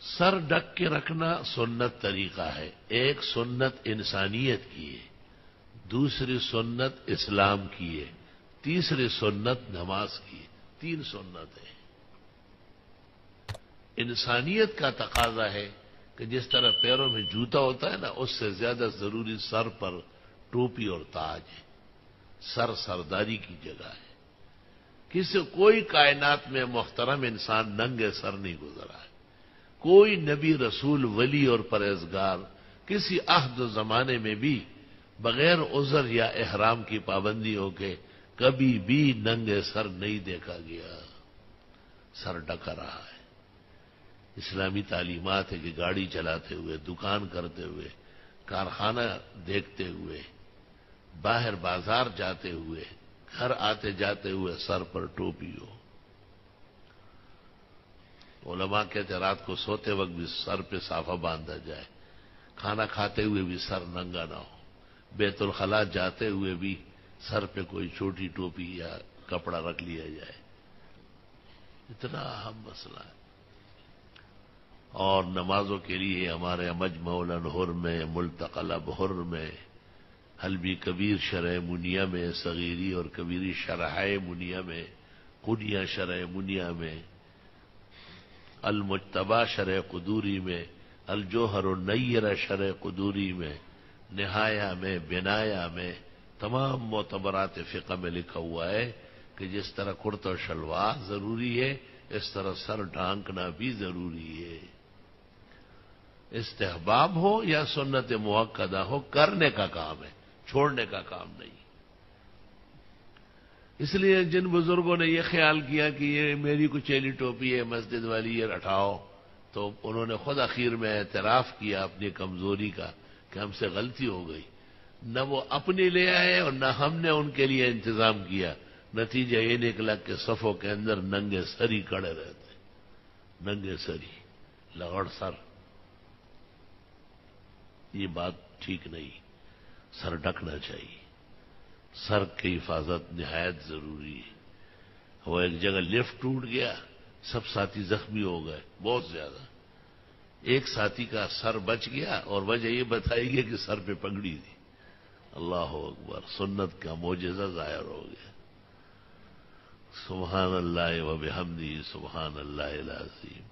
سر ڈک کے رکھنا سنت طریقہ ہے. ایک سنت انسانیت کی ہے، دوسری سنت اسلام کی ہے، تیسری سنت نماز کی ہے. 3 سنت ہے. انسانیت کا تقاضا ہے کہ جس طرح پیروں میں جوتا ہوتا ہے نا، اس سے زیادہ ضروری سر پر ٹوپی اور تاج ہے. سرداری کی جگہ ہے. کوئی کائنات میں محترم انسان ننگے سر نہیں گزرا ہے. کوئی نبی رسول ولی اور پرہیزگار کسی عہد و زمانے میں بھی بغیر عذر یا احرام کی پابندی ہو کے کبھی بھی ننگے سر نہیں دیکھا گیا. سر ڈکا رہا ہے. اسلامی تعلیمات ہے کہ گاڑی چلاتے ہوئے، دکان کرتے ہوئے، کارخانہ دیکھتے ہوئے، باہر بازار جاتے ہوئے، گھر آتے جاتے ہوئے سر پر ٹوپی ہو. علماء کہتے رات کو سوتے وقت بھی سر پہ صافہ باندھا جائے، کھانا کھاتے ہوئے بھی سر ننگا نہ ہو، بیت الخلاء جاتے ہوئے بھی سر پہ کوئی چھوٹی ٹوپی یا کپڑا رکھ لیا جائے. اتنا اہم مسئلہ ہے. اور نمازوں کے لیے ہمارے مجمع الانہر میں، ملتقى الابہر میں، حلبی کبیر شرح منیہ میں، صغیری اور کبیری شرح منیہ میں، قنیہ شرح منیہ میں، المجتبہ شرح قدوری میں، الجوہر النیر شرح قدوری میں، نہایہ میں، بنایہ میں، تمام معتبرات فقہ میں لکھا ہوا ہے کہ جس طرح کرتا شلوار ضروری ہے، اس طرح سر ڈھانکنا بھی ضروری ہے. استحباب ہو یا سنت مؤکدہ ہو، کرنے کا کام ہے، چھوڑنے کا کام نہیں. اس لیے جن بزرگوں نے یہ خیال کیا کہ یہ میری کچیلی ٹوپی ہے مسجد والی، یہ رٹھاؤ، تو انہوں نے خود اخیر میں اعتراف کیا اپنی کمزوری کا کہ ہم سے غلطی ہو گئی. نہ وہ اپنی لے آئے اور نہ ہم نے ان کے لیے انتظام کیا. نتیجہ یہ نکلا کہ صفوں کے اندر ننگے سری کڑے رہتے، ننگے سری، لغڑ سر. یہ بات ٹھیک نہیں. سر ڈکنا چاہیے. سر کی حفاظت نہایت ضروری ہے. وہ ایک جگہ لفٹ ٹوٹ گیا، سب ساتھی زخمی ہو گئے بہت زیادہ. ایک ساتھی کا سر بچ گیا اور وجہ یہ بتائی گئی کہ سر پہ پگڑی تھی. اللہ اکبر، سنت کا معجزہ ظاہر ہو گیا. سبحان اللہ و بحمدہ، سبحان اللہ العظیم.